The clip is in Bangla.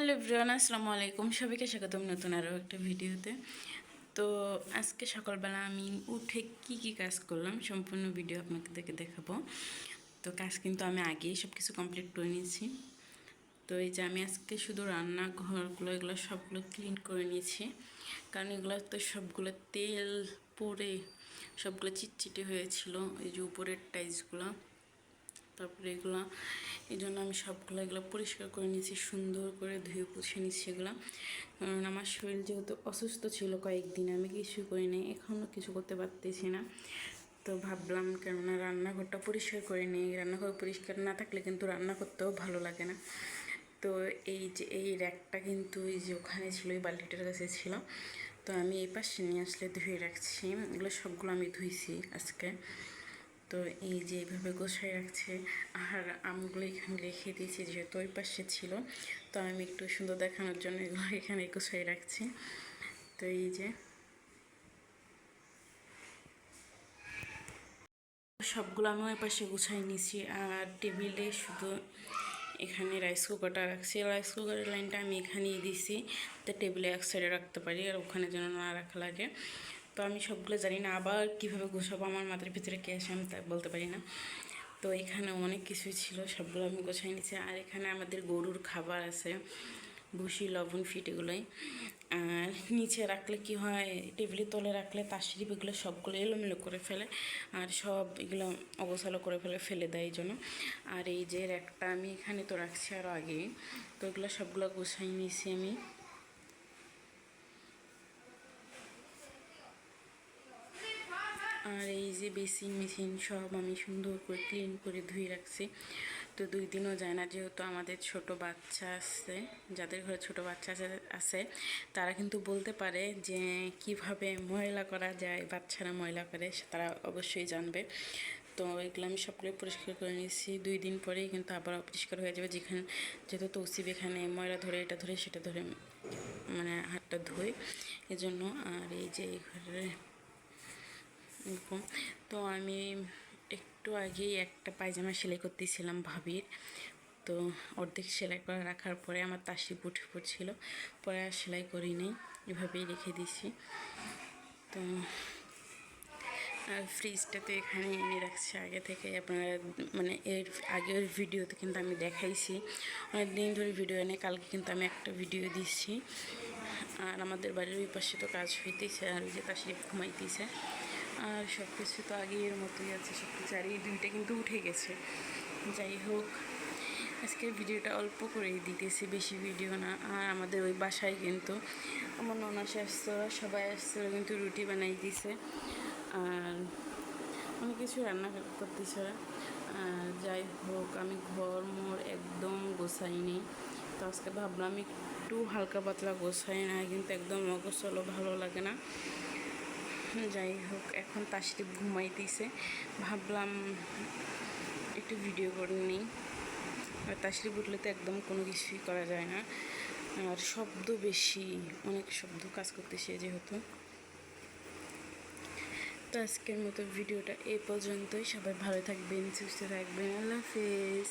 হ্যালো এভরিওয়ান, আসসালামু আলাইকুম। সবাইকে স্বাগতম নতুন আরও একটা ভিডিওতে। তো আজকে সকালবেলা আমি উঠে কি কাজ করলাম সম্পূর্ণ ভিডিও আপনাদেরকে দেখাবো। তো কাজ কিন্তু আমি আগেই সব কিছু কমপ্লিট করে নিয়েছি। তো এই যে আমি আজকে শুধু রান্নাঘরগুলো এগুলো সবগুলো ক্লিন করে নিয়েছি, কারণ এগুলো তো সবগুলো তেল পড়ে সবগুলো চিটচিটে হয়েছিল, এই যে উপরের টাইলসগুলো। তারপরে এগুলো এই জন্য আমি সবগুলো এগুলো পরিষ্কার করে নিয়েছি, সুন্দর করে ধুয়ে পুছে নিচ্ছি এগুলো। কারণ আমার শরীর যেহেতু অসুস্থ ছিল কয়েকদিন, আমি কিছু করি নাই, এখনও কিছু করতে পারতেছি না। তো ভাবলাম কেননা রান্নাঘরটা পরিষ্কার করে নিই, রান্নাঘর পরিষ্কার না থাকলে কিন্তু রান্না করতেও ভালো লাগে না। তো এই যে এই র্যাকটা কিন্তু এই যে ওখানে ছিল, এই বালতিটার কাছে ছিল, তো আমি এই পাশে নিয়ে আসলে ধুয়ে রাখছি। এগুলো সবগুলো আমি ধুইছি আজকে। তো এই যে এইভাবে গোছায় রাখছে, আর আমগুলো এখানে রেখে দিয়েছি যেহেতু ওই পাশে ছিল, তো আমি একটু সুন্দর দেখানোর জন্য এগুলো এখানে গোছায় রাখছি। তো এই যে সবগুলো আমি ওই পাশে গুছাই নিয়েছি, আর টেবিলে শুধু এখানে রাইস কুকারটা রাখছি। রাইস কুকারের লাইনটা আমি এখানেই দিছি, তো টেবিলে এক সাইডে রাখতে পারি আর ওখানে যেন না রাখা লাগে। তো আমি সবগুলো জানি না, আবার কীভাবে গোছাবো আমার মাথার ভিতরে কে আসে আমি তা বলতে পারি না। তো এখানে অনেক কিছুই ছিল, সবগুলো আমি গোছাই নিচ্ছি। আর এখানে আমাদের গরুর খাবার আছে, ভুসি, লবণ, ফিট, এগুলোই। আর নিচে রাখলে কি হয়, টেবিলের তলে রাখলে তার শরীফ এগুলো সবগুলো এলোমেলো করে ফেলে, আর সব এগুলো অগোছালো করে ফেলে দেয় এই জন্য। আর এই যে একটা আমি এখানে তো রাখছি আরও আগে, তো এগুলো সবগুলো গোছাই নিয়েছি আমি। আর এই যে বেসিন মেশিন সব আমি সুন্দর করে ক্লিন করে ধুয়ে রাখছি। তো 2 দিনও যায় না, যেহেতু আমাদের ছোট বাচ্চা আছে, যাদের ঘরে ছোট বাচ্চা আছে তারা কিন্তু বলতে পারে যে কিভাবে ময়লা করা যায়, বাচ্চারা ময়লা করে তারা অবশ্যই জানবে। তো এগুলো আমি সবগুলো পরিষ্কার করে নিয়েছি। 2 দিন পরেই কিন্তু আবার অপরিষ্কার হয়ে যাবে, যেহেতু তৌসিফ এখানে ময়লা ধরে এটা ধরে সেটা ধরে মানে হাতটা ধুই এজন্য। আর এই যে এই ঘরে এরকম। তো আমি একটু আগেই একটা পায়জামা সেলাই করতেছিলাম ভাবির, তো অর্ধেক সেলাই করে রাখার পরে আমার তাসি উঠে পড়ছিল, পরে আর সেলাই করি নেই, এভাবেই রেখে দিছি। তো আর ফ্রিজটা তো এখানে এনে রাখছি আগে থেকে, আপনারা মানে এর আগের ভিডিওতে কিন্তু আমি দেখাইছি, অনেক দিন ধরে ভিডিও এনে, কালকে কিন্তু আমি একটা ভিডিও দিচ্ছি। আর আমাদের বাড়ির ওই পাশে তো কাজ হইতেছে, আর ওই যে তাসি ঘুমাইতেছে, আর সব কিছু তো আগের মতোই আছে সব কিছু। আর এই 2টা কিন্তু উঠে গেছে। যাই হোক, আজকের ভিডিওটা অল্প করেই দিতেছি, বেশি ভিডিও না। আর আমাদের ওই বাসায় কিন্তু আমার ননাসে আসছে, সবাই আসছে, কিন্তু রুটি বানাই দিছে আর অনেক কিছু রান্না করতেছে। আর যাই হোক, আমি ঘর মোর একদম গোছাইনি, তো আজকে ভাবলাম একটু হালকা পাতলা গোছাই, না কিন্তু একদম অগোছালো ভালো লাগে না। যাই হোক, এখন তাশরিফ ঘুমাইতেছে, ভাবলাম একটু ভিডিও করে নিই। আর তাশরিফ উঠলে তো একদম কোনো কিছুই করা যায় না, আর শব্দ বেশি, অনেক শব্দ কাজ করতেছে যেহেতু। তো আজকের মতো ভিডিওটা এই পর্যন্তই। সবাই ভালো থাকবেন, সুস্থ থাকবেন, আল্লাহ হাফেজ।